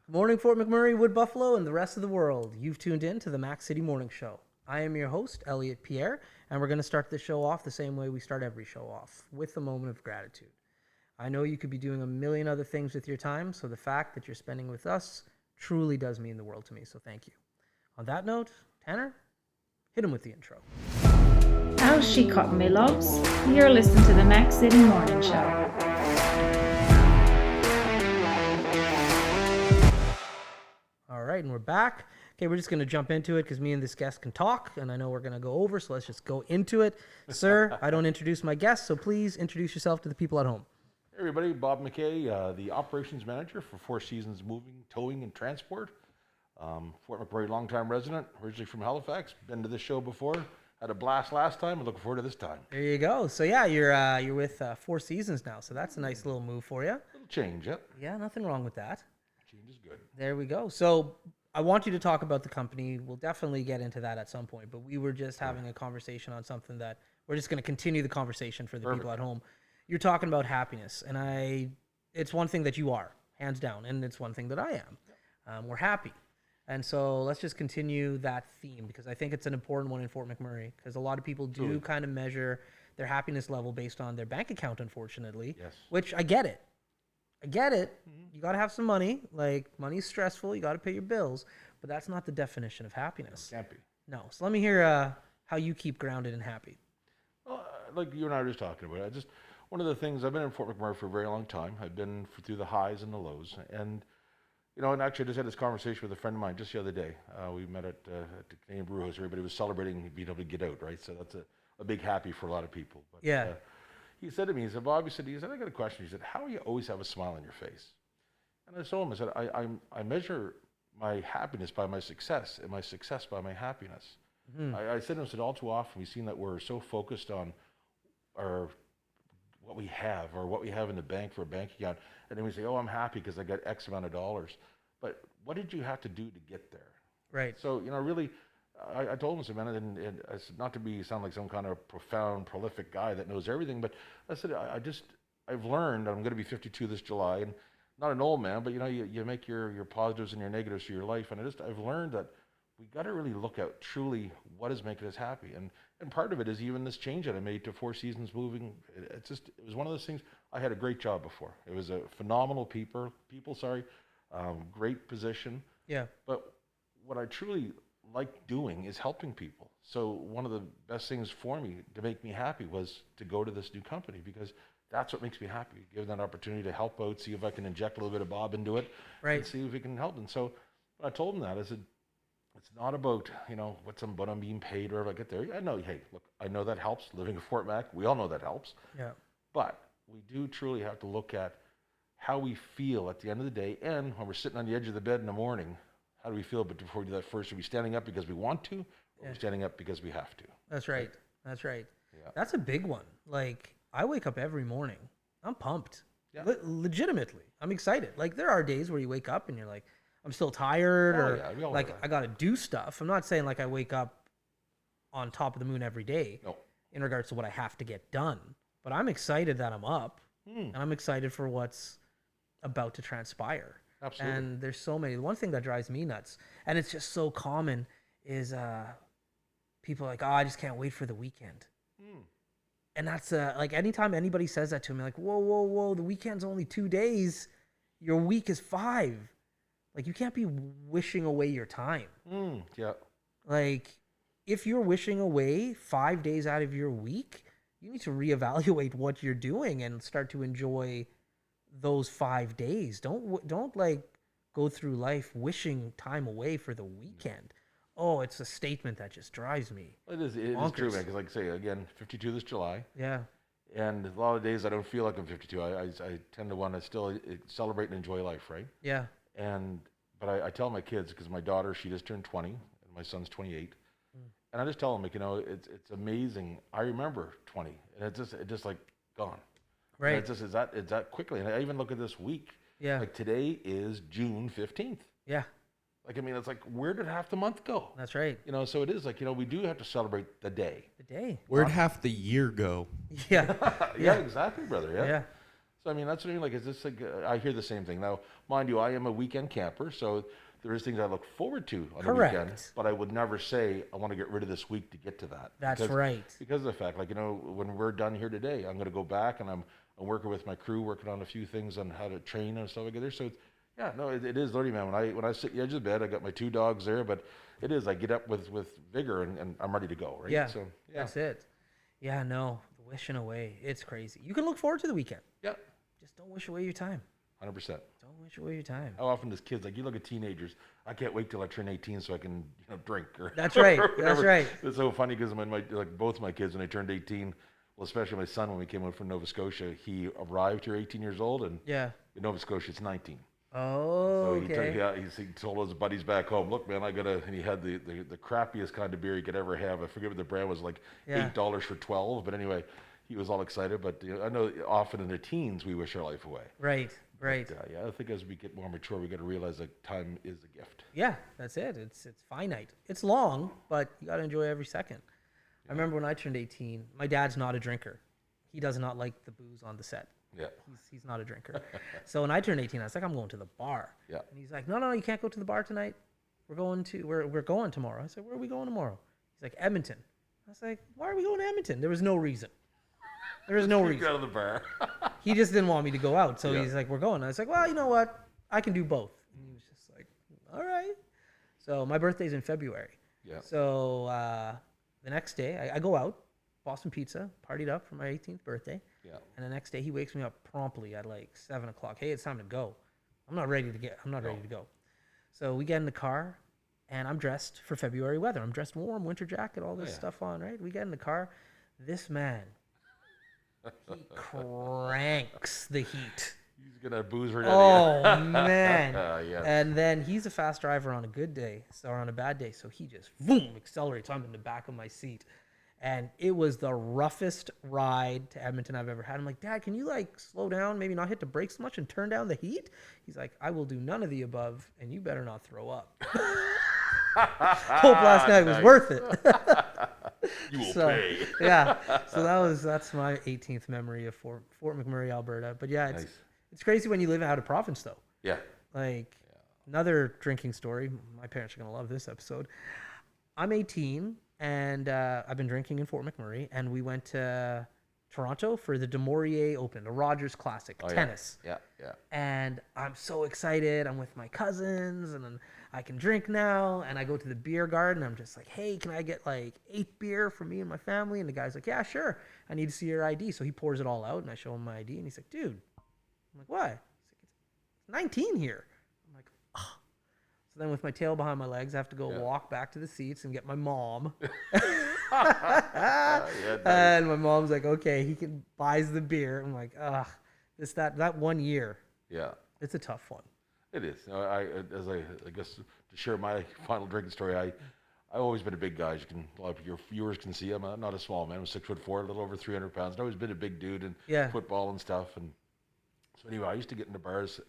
Good morning, Fort McMurray, Wood Buffalo, and the rest of the world. You've tuned in to the Mac City Morning Show. I am your host, Elliot Pierre, and we're going to start the show off the same way we start every show off, with a moment of gratitude. I know you could be doing a million other things with your time, so the fact that you're spending with us truly does mean the world to me, so thank you. On that note, Tanner, hit him with the intro. How's she cutting me, loves? You're listening to the Mac City Morning Show. All right, and we're back. Okay, we're just going to jump into it because me and this guest can talk, and I know we're going to go over, so let's just go into it. Sir, I don't introduce my guests, so please introduce yourself to the people at home. Hey everybody, Bob MacKay, the operations manager for Four Seasons Moving, Towing, and Transport. Fort McMurray, longtime resident, originally from Halifax. Been to this show before. Had a blast last time. I'm looking forward to this time. There you go. So yeah, you're with Four Seasons now, so that's a nice little move for you. Little change, yep. Yeah, nothing wrong with that. Change is good. There we go. So I want you to talk about the company. We'll definitely get into that at some point, but we were just having a conversation on something that we're just going to continue the conversation for the people at home. You're talking about happiness, and it's one thing that you are, hands down, and it's one thing that I am. We're happy. And so let's just continue that theme because I think it's an important one in Fort McMurray because a lot of people do kind of measure their happiness level based on their bank account, unfortunately, which I get it. You got to have some money. Like, money's stressful. You got to pay your bills. But that's not the definition of happiness. Can't be. No. So let me hear how you keep grounded and happy. Well, like you and I were just talking about, one of the things, I've been in Fort McMurray for a very long time. I've been through the highs and the lows. And, and actually I just had this conversation with a friend of mine just the other day. We met at the Canadian Brew House. Everybody was celebrating being able to get out, right? So that's a big happy for a lot of people. But, he said to me, he said, Bob, he said, I got a question. He said, how do you always have a smile on your face? And I told him, I said, I measure my happiness by my success and my success by my happiness. Mm-hmm. I said to him, all too often we've seen that we're so focused on what we have or what we have in the bank for a bank account. And then we say, oh, I'm happy because I got X amount of dollars. But what did you have to do to get there? Right. So, really, I told him, I said, man, and I said, not to sound like some kind of profound, prolific guy that knows everything, but I said, I've learned, I'm going to be 52 this July, and not an old man, but you make your positives and your negatives to your life, and I've learned that we got to really look at truly what is making us happy, and part of it is even this change that I made to Four Seasons Moving. It was one of those things. I had a great job before. It was a phenomenal great position. Yeah. But what I truly like doing is helping people. So one of the best things for me to make me happy was to go to this new company because that's what makes me happy. Give that opportunity to help out, see if I can inject a little bit of Bob into it, and see if we can help. And so I told him that. I said, it's not about, what I'm being paid or if I get there. I know, hey, look, I know that helps. Living in Fort Mac, we all know that helps. Yeah. But we do truly have to look at how we feel at the end of the day. And when we're sitting on the edge of the bed in the morning, how do we feel? But before we do that first, are we standing up because we want to, or are we standing up because we have to? That's right. That's right. Yeah. That's a big one. Like, I wake up every morning. I'm pumped. Yeah. Legitimately. I'm excited. Like, there are days where you wake up and you're like, I'm still tired I got to do stuff. I'm not saying like I wake up on top of the moon every day in regards to what I have to get done. But I'm excited that I'm up and I'm excited for what's about to transpire. Absolutely. And there's so many. One thing that drives me nuts, and it's just so common, is people are like, oh, I just can't wait for the weekend. And that's like anytime anybody says that to me, like, whoa, the weekend's only 2 days. Your week is 5. Like, you can't be wishing away your time. Yeah. Like, if you're wishing away 5 days out of your week, you need to reevaluate what you're doing and start to enjoy those 5 days. Don't like go through life wishing time away for the weekend. Oh, it's a statement that just drives me. It is true, man. Because like I say, again, 52 this July. Yeah. And a lot of days I don't feel like I'm 52. I tend to want to still celebrate and enjoy life, right? Yeah. But I tell my kids, because my daughter, she just turned 20, and my son's 28. And I just tell them, like, it's amazing. I remember 20, and it just like gone. Right. It's that quickly. And I even look at this week. Yeah. Like today is June 15th. Yeah. Like, I mean, it's like, where did half the month go? That's right. So it is like, we do have to celebrate the day. The day. Where'd half the year go? Yeah. Yeah, exactly, brother. Yeah. So I mean, that's what I mean. Like, it's just like I hear the same thing. Now, mind you, I am a weekend camper, so there is things I look forward to on the weekend. Correct. But I would never say I want to get rid of this week to get to that. That's because, right. Because of the fact, like, when we're done here today, I'm going to go back and I'm working with my crew, working on a few things on how to train and stuff like that. So, yeah, no, it is learning, man. When I sit at the edge of the bed, I got my 2 dogs there, but it is. I get up with vigor and I'm ready to go, right? Yeah, So, yeah. that's it. Yeah, no, the wishing away. It's crazy. You can look forward to the weekend. Yeah. Just don't wish away your time. 100%. Don't wish away your time. How often does kids, like, you look at teenagers, I can't wait till I turn 18 so I can, drink. Or, That's right. or That's right. It's so funny because both my kids, when they turned 18, well, especially my son, when we came out from Nova Scotia, he arrived here 18 years old, and Yeah. in Nova Scotia, it's 19. Oh, So he told his buddies back home, look, man, and he had the crappiest kind of beer you could ever have. I forget what the brand was, like $8 for 12. But anyway, he was all excited. But I know often in their teens, we wish our life away. Right. Right. But, I think as we get more mature, we got to realize that time is a gift. Yeah, that's it. It's finite. It's long, but you got to enjoy every second. I remember when I turned 18, my dad's not a drinker. He does not like the booze on the set. Yeah. He's not a drinker. So when I turned 18, I was like, I'm going to the bar. Yeah. And he's like, no, you can't go to the bar tonight. We're going tomorrow. I said, where are we going tomorrow? He's like, Edmonton. I was like, why are we going to Edmonton? There was no reason. There was no reason. Go to the bar. He just didn't want me to go out. So Yeah. he's like, we're going. I was like, well, you know what? I can do both. And he was just like, all right. So my birthday's in February. Yeah. So the next day, I go out, bought some pizza, partied up for my 18th birthday. Yeah. And the next day, he wakes me up promptly at like 7 o'clock. Hey, it's time to go. I'm not ready to go. So we get in the car, and I'm dressed for February weather. I'm dressed warm, winter jacket, all this stuff on, right? We get in the car. This man, he cranks the heat. He's going to booze right Oh, out of you. man. Yeah. And then he's a fast driver on a good day, or on a bad day. So he just, boom, accelerates. I'm in the back of my seat. And it was the roughest ride to Edmonton I've ever had. I'm like, Dad, can you like slow down, maybe not hit the brakes so much and turn down the heat? He's like, I will do none of the above, and you better not throw up. Hope last night was worth it. You will pay. Yeah. So that's my 18th memory of Fort McMurray, Alberta. But yeah, it's crazy when you live out of province though. Yeah. Like another drinking story. My parents are gonna love this episode. I'm 18 and I've been drinking in Fort McMurray, and we went to Toronto for the Donaire Open, the Rogers Classic, tennis. Yeah. And I'm so excited. I'm with my cousins, and then I can drink now. And I go to the beer garden. I'm just like, hey, can I get like 8 beer for me and my family? And the guy's like, yeah, sure. I need to see your ID. So he pours it all out, and I show him my ID, and he's like, dude. I'm like, what? He's like, it's 19 here. I'm like, oh. So then with my tail behind my legs, I have to go walk back to the seats and get my mom. And my mom's like, okay, he buys the beer. I'm like, that 1 year. Yeah. It's a tough one. It is. I guess to share my final drinking story, I've always been a big guy. As a lot of your viewers can see, I'm not a small man. I'm 6'4", a little over 300 pounds. I've always been a big dude in football and stuff. And so anyway, I used to get into bars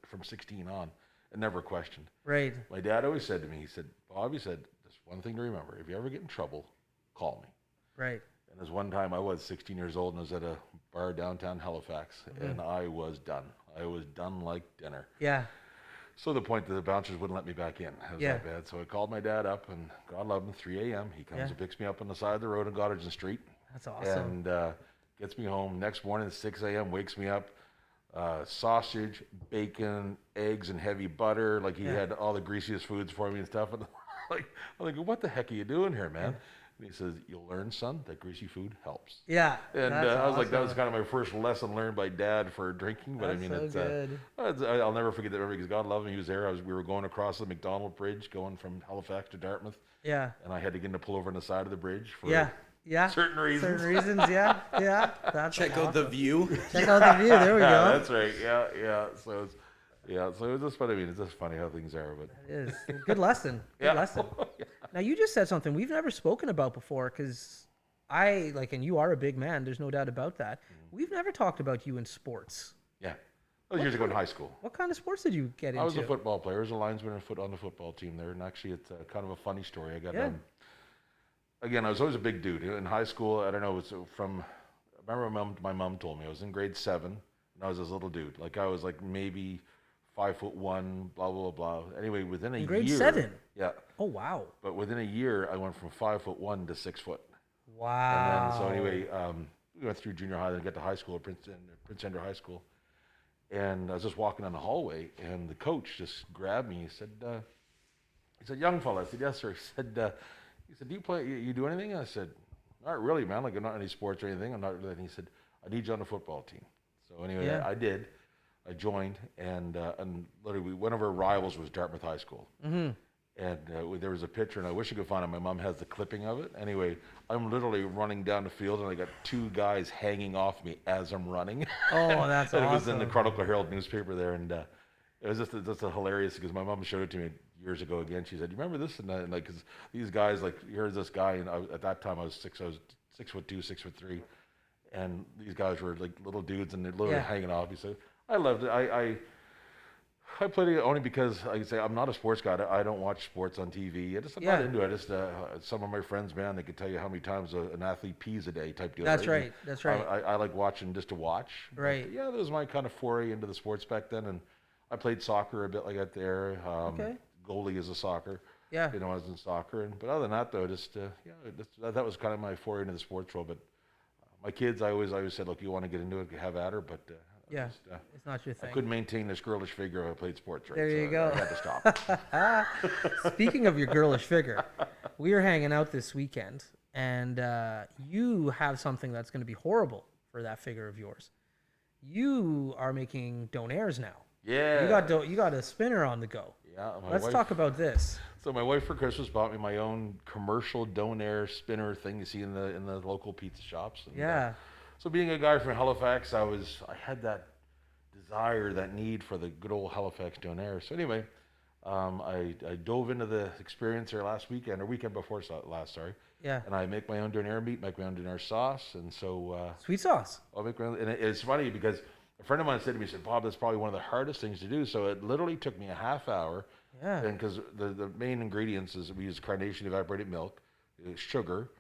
from 16 on and never questioned. Right. My dad always said to me, he said, Bob, he said, there's one thing to remember. If you ever get in trouble, call me. Right. And there's one time I was 16 years old and I was at a bar downtown Halifax, and I was done. I was done like dinner. Yeah. So the point that the bouncers wouldn't let me back in. It was that bad. So I called my dad up, and God love him, 3 a.m. He comes and picks me up on the side of the road on Goddardson Street. That's awesome. And gets me home. Next morning at 6 a.m., wakes me up. Sausage, bacon, eggs, and heavy butter. Like he had all the greasiest foods for me and stuff. And I'm like, what the heck are you doing here, man? And he says, you'll learn, son, that greasy food helps. Yeah. And I was like, that was kind of my first lesson learned by Dad for drinking. But that's it's good. I'll never forget that because God love him. He was there. We were going across the McDonald Bridge, going from Halifax to Dartmouth. Yeah. And I had to get him to pull over on the side of the bridge for certain reasons. Yeah. That's Check awesome. out the view. Check out the view. There we go. That's right. Yeah. So it was just funny. I mean, it's just funny how things are. But it is. Good lesson. Good lesson. Now, you just said something we've never spoken about before, because and you are a big man. There's no doubt about that. We've never talked about you in sports. Yeah. That was years ago in high school. What kind of sports did you get into? I was a football player. I was a linesman on the football team there. And actually, it's kind of a funny story. I got, again, I was always a big dude. In high school, I don't know, I remember my mom told me I was in grade 7. And I was this little dude. Like I was like maybe 5'1", blah blah blah. Anyway, within a year, grade 7. yeah. Oh wow. But within a year, I went from 5'1" to 6 foot. Wow. And then so anyway, we went through junior high, then got to high school at Prince Andrew High School. And I was just walking down the hallway, and the coach just grabbed me. He said, young fella. I said, yes, sir. He said, do you play? You do anything? I said, not really, man. Like I'm not in any sports or anything. I'm not really. And he said, I need you on the football team. So anyway, Yeah. I did. I joined, and literally one of our rivals was Dartmouth High School. Mm-hmm. And there was a picture, and I wish I could find it. My mom has the clipping of it. Anyway, I'm literally running down the field, and I got 2 guys hanging off me as I'm running. Oh, that's and awesome. It was in the Chronicle Herald newspaper there, and it was just hilarious because my mom showed it to me years ago again. She said, "You remember this?" And like, cause these guys, like, here's this guy, and at that time I was 6'2", 6'3", and these guys were like little dudes, and they're literally hanging off me. So I loved it. I played it only because, like I say, I'm not a sports guy. I don't watch sports on TV. I'm not into it. Some of my friends, man, they could tell you how many times an athlete pees a day type deal. That's right. That's right. I like watching just to watch. Right. But yeah, that was my kind of foray into the sports back then. And I played soccer a bit like that there. Okay. Goalie is a soccer. Yeah. I was in soccer. But other than that, though, that was kind of my foray into the sports world. But my kids, I always said, look, you want to get into it, have at her. But it's not your thing. I couldn't maintain this girlish figure if I played sports, right? There you go. I had to stop. Speaking of your girlish figure, we are hanging out this weekend, and you have something that's going to be horrible for that figure of yours. You are making Donairs now. Yeah. You got a spinner on the go. Yeah. Let's talk about this. So my wife for Christmas bought me my own commercial Donaire spinner thing you see in the local pizza shops. And, so being a guy from Halifax, I had that desire, that need for the good old Halifax Donaire. So anyway, I dove into the experience there weekend before last, sorry. Yeah. And I make my own Donaire meat, make my own Donaire sauce, and so sweet sauce. I'll make my own. And it's funny because a friend of mine said to me, he said, Bob, that's probably one of the hardest things to do. So it literally took me a half hour. Yeah. And because the main ingredients is we use carnation evaporated milk, sugar,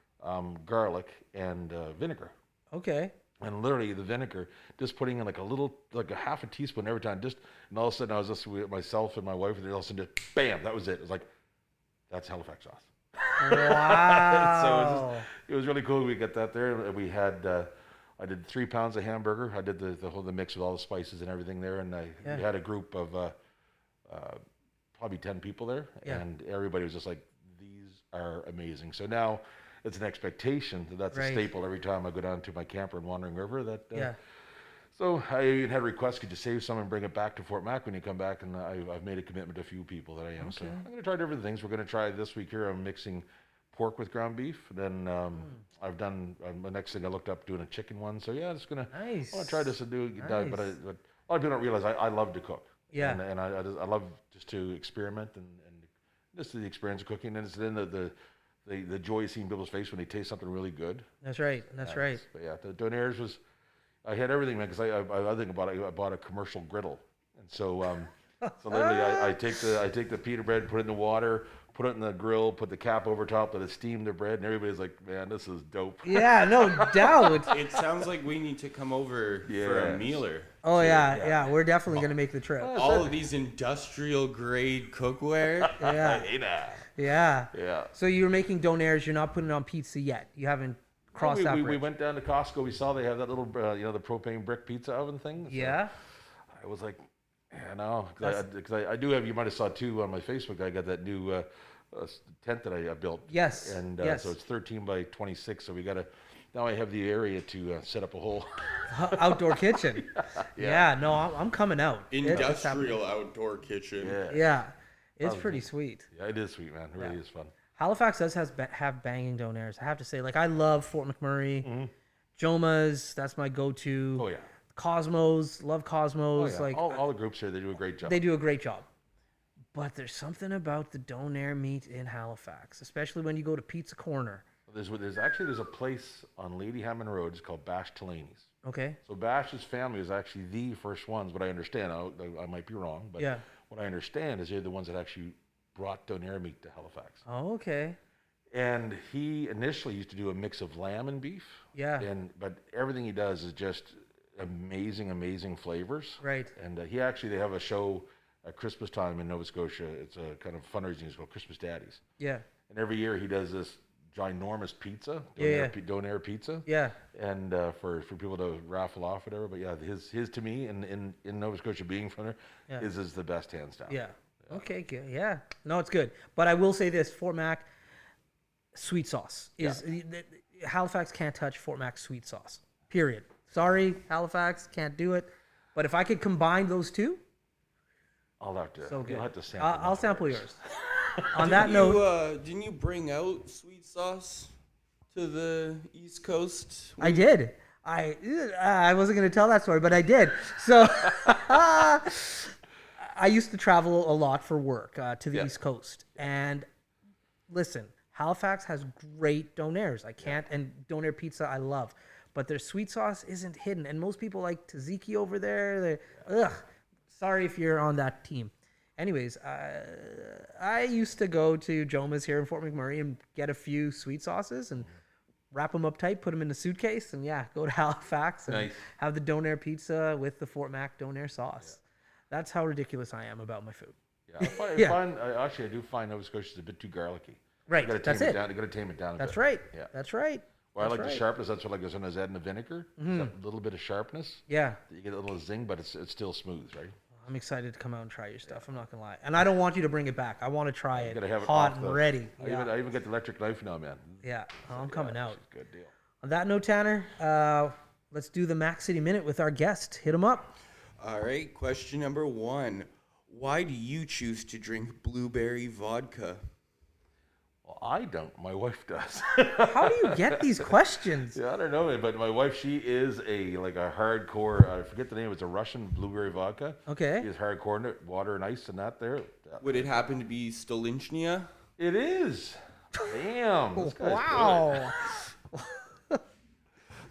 garlic, and vinegar. Okay. And literally the vinegar, just putting in like a half a teaspoon every time, and all of a sudden I was just with myself and my wife, and all of a sudden just bam, that was it. It was like, that's Halifax sauce. Wow. So it was really cool. We got that there. And we had, I did 3 pounds of hamburger. I did the mix with all the spices and everything there. And we had a group of probably 10 people there. Yeah. And everybody was just like, these are amazing. So now it's an expectation that's a staple every time I go down to my camper in Wandering River. So I even had requests, could you save some and bring it back to Fort Mac when you come back? And I've made a commitment to a few people that I am. Okay. So I'm going to try different things. We're going to try this week here. I'm mixing pork with ground beef. Then I've done the next thing I looked up doing a chicken one. So yeah, it's going to. Nice. I want to try this and do it. Nice. But a lot of people don't realize I love to cook. Yeah. And I love just to experiment and just the experience of cooking. And it's then the joy you see in people's face when they taste something really good. That's right. That's right. But yeah, the Donairs was. I had everything, man, because I think about it. I bought a commercial griddle, and so literally I take the pita bread, put it in the water, put it in the grill, put the cap over top, let it steam the bread, and everybody's like, "Man, this is dope." Yeah, no doubt. It sounds like we need to come over for a mealer. Oh yeah, we're definitely gonna make the trip. All of these industrial grade cookware. Yeah. So you were making Donairs. You're not putting it on pizza yet. You haven't. We went down to Costco. We saw they have that little, the propane brick pizza oven thing. So yeah. I was like, no, because I do have. You might have saw too on my Facebook. I got that new tent that I built. Yes. And so it's 13 by 26. So we got to. Now I have the area to set up a whole outdoor kitchen. Yeah. No, I'm coming out. Industrial outdoor kitchen. Yeah. It's pretty sweet. Yeah, it is sweet, man. It really is fun. Halifax does have banging Donairs. I have to say, like, I love Fort McMurray, Joma's. That's my go-to. Oh yeah. Cosmos, love Cosmos. Oh, yeah. Like all the groups here, they do a great job. They do a great job. But there's something about the Donaire meat in Halifax, especially when you go to Pizza Corner. There's a place on Lady Hammond Road. It's called Bash Delaney's. Okay. So Bash's family was actually the first ones, but I understand. I might be wrong, but what I understand is they're the ones that actually brought Donaire meat to Halifax. Oh, okay. And he initially used to do a mix of lamb and beef. Yeah. But everything he does is just amazing flavors. Right. And they have a show at Christmas time in Nova Scotia. It's a kind of fundraising. It's called Christmas Daddies. Yeah. And every year he does this ginormous pizza, Donaire pizza. Yeah. And for people to raffle off, whatever. But yeah, his to me in Nova Scotia, being from there, is the best, hands down. Yeah. Okay, good. Yeah. No, it's good. But I will say this, Fort Mac sweet sauce is Halifax can't touch Fort Mac sweet sauce. Period. Sorry, Halifax, can't do it. But if I could combine those two, I'll have to. so good. You'll have to sample. I'll sample yours. On that note, didn't you bring out sweet sauce to the East Coast? I did. I wasn't going to tell that story, but I did. So I used to travel a lot for work to the East Coast. And listen, Halifax has great Donaires. And Donaire pizza I love. But their sweet sauce isn't hidden. And most people like tzatziki over there. Sorry if you're on that team. Anyways, I used to go to Joma's here in Fort McMurray and get a few sweet sauces and wrap them up tight, put them in a suitcase, and go to Halifax and have the Donaire pizza with the Fort Mac Donaire sauce. Yeah. That's how ridiculous I am about my food. Yeah, I do find Nova Scotia is a bit too garlicky. Right, that's it. You got to tame it down a bit. That's right. Yeah. That's right. Well, I like the sharpness. That's what I like sometimes adding the vinegar. A little bit of sharpness. Yeah. You get a little zing, but it's still smooth, right? I'm excited to come out and try your stuff. I'm not gonna lie, and I don't want you to bring it back. I want to try it have hot and ready. I even get the electric knife now, man. Yeah, I'm coming out. Good deal. On that note, Tanner, let's do the Mac City Minute with our guest. Hit him up. All right, question number 1. Why do you choose to drink blueberry vodka? Well, I don't. My wife does. How do you get these questions? Yeah, I don't know, but my wife, she is a hardcore. I forget the name. It's a Russian blueberry vodka. Okay. She is hardcore in it, water and ice and that there. Would it happen to be Stolinchnia? It is. Damn. This guy's wow.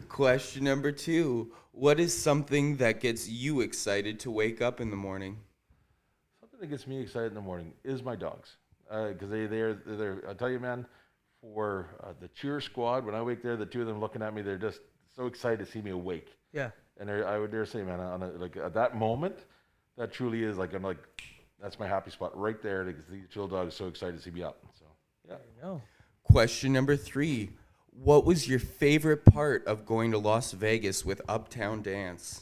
Question number 2. What is something that gets you excited to wake up in the morning? Something that gets me excited in the morning is my dogs. Because they're, I tell you, man, for the cheer squad, when I wake there, the two of them looking at me, they're just so excited to see me awake. Yeah. And I would dare say, man, at that moment, that truly is that's my happy spot right there. Because these little dogs are so excited to see me up. So, yeah. There you go. Question number 3. What was your favorite part of going to Las Vegas with Uptown Dance?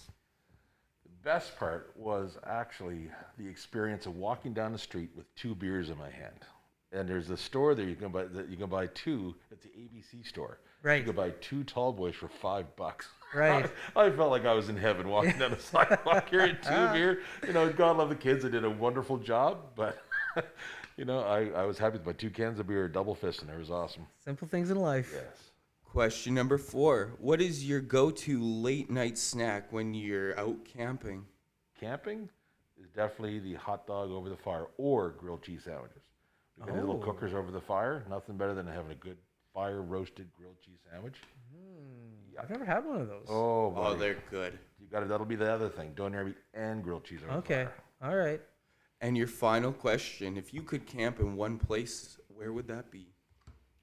The best part was actually the experience of walking down the street with 2 beers in my hand. And there's a store there you can buy 2 at the ABC store. Right. You can buy 2 tall boys for $5. Right. I felt like I was in heaven walking down the sidewalk carrying 2 beer. God love the kids. They did a wonderful job, but I was happy with my 2 cans of beer, double fisting. It was awesome. Simple things in life. Yes. Question number 4. What is your go-to late night snack when you're out camping? Camping is definitely the hot dog over the fire or grilled cheese sandwiches. We got these little cookers over the fire. Nothing better than having a good fire roasted grilled cheese sandwich. I've never had one of those. Oh, buddy. Oh, they're good. That'll be the other thing. Donaire meat and grilled cheese over the fire. All right. And your final question, if you could camp in one place, where would that be?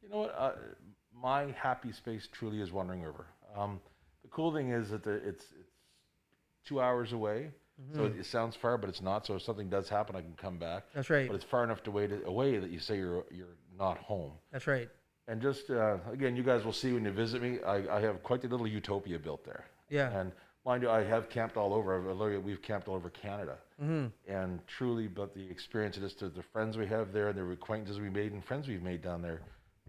You know what? My happy space truly is Wandering River. The cool thing is that it's 2 hours away. So it sounds far, but it's not. So if something does happen, I can come back. That's right. But it's far enough away that you say you're not home. That's right. And just, again, you guys will see when you visit me, I have quite a little utopia built there. Yeah. And mind you, I have camped all over. We've camped all over Canada. And truly, but the experience of this, the friends we have there and the acquaintances we made and friends we've made down there,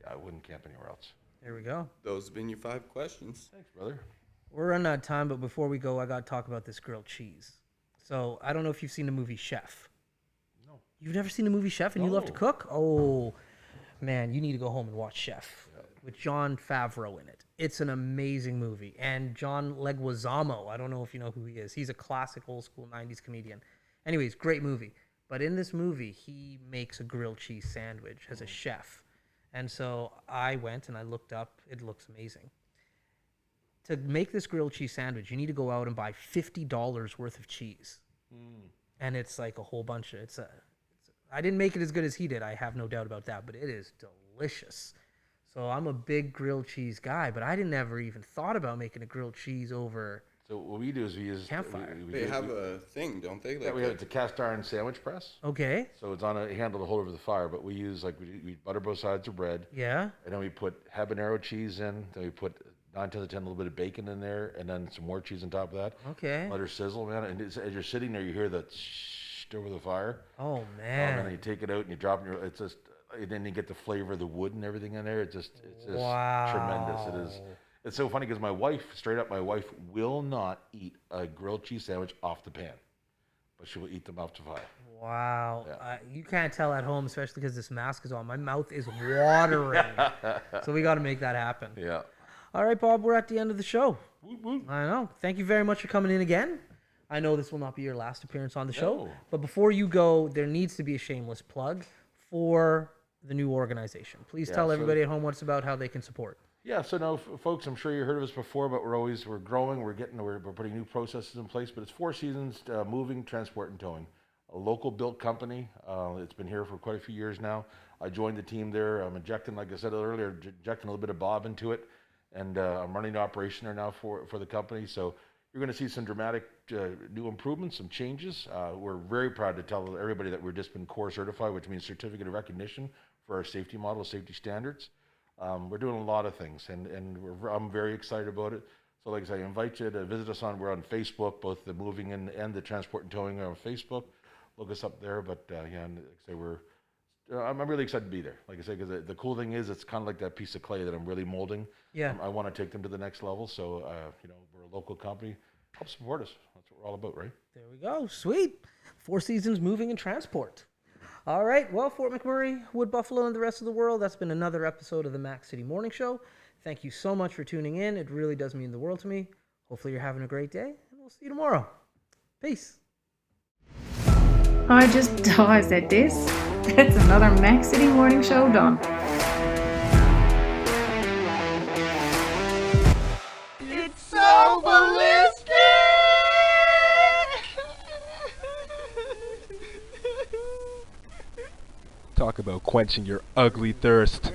I wouldn't camp anywhere else. There we go. Those have been your 5 questions. Thanks, brother. We're running out of time, but before we go, I got to talk about this grilled cheese. So I don't know if you've seen the movie Chef. No. You've never seen the movie Chef and you love to cook? Oh, man, you need to go home and watch Chef with Jon Favreau in it. It's an amazing movie. And John Leguizamo, I don't know if you know who he is. He's a classic old school 90s comedian. Anyways, great movie. But in this movie, he makes a grilled cheese sandwich as a chef. And so I went and I looked up. It looks amazing. To make this grilled cheese sandwich, you need to go out and buy $50 worth of cheese. And it's like a whole bunch of, I didn't make it as good as he did. I have no doubt about that, but it is delicious. So I'm a big grilled cheese guy, but I didn't ever even thought about making a grilled cheese over So what we do is we use Campfire. They have a thing, don't they? Yeah, we have it's a cast iron sandwich press. Okay. So it's on a handle to hold over the fire, but we use we butter both sides of bread. Yeah. And then we put habanero cheese in. Then we put 9 to the 10 a little bit of bacon in there, and then some more cheese on top of that. Okay. Let her sizzle, man. And as you're sitting there, you hear that over the fire. Oh And man. then you take it out and you drop it. It's just, and then you get the flavor of the wood and everything in there. It's just Wow. tremendous. It is. It's so funny because my wife will not eat a grilled cheese sandwich off the pan, but she will eat them off the fire. Wow. Yeah. You can't tell at home, especially because this mask is on. My mouth is watering. So we got to make that happen. Yeah. All right, Bob, we're at the end of the show. Woo, woo. I know. Thank you very much for coming in again. I know this will not be your last appearance on the show, No. but before you go, there needs to be a shameless plug for the new organization. Please tell everybody at home what it's about, how they can support. Yeah, so no, folks, I'm sure you heard of us before, but we're growing, we're putting new processes in place. But it's Four Seasons Moving, Transport, and Towing, a local built company. It's been here for quite a few years now. I joined the team there. I'm injecting, like I said earlier, injecting a little bit of Bob into it, and I'm running the operation there now for the company. So you're going to see some dramatic new improvements, some changes. We're very proud to tell everybody that we're just been core certified, which means certificate of recognition for our safety model, safety standards. We're doing a lot of things, and I'm very excited about it. So like I say, I invite you to visit us we're on Facebook, both the moving and the transport and towing are on Facebook. Look us up there, but yeah, and like I say, I'm really excited to be there. Like I say, because the cool thing is it's kind of like that piece of clay that I'm really molding. Yeah. I want to take them to the next level. So, we're a local company. Help support us. That's what we're all about, right? There we go. Sweet. Four Seasons Moving and Transport. All right. Well, Fort McMurray, Wood Buffalo, and the rest of the world, that's been another episode of the Mac City Morning Show. Thank you so much for tuning in. It really does mean the world to me. Hopefully you're having a great day, and we'll see you tomorrow. Peace. I said this. That's another Mac City Morning Show done. It's so ballistic! Talk about quenching your ugly thirst.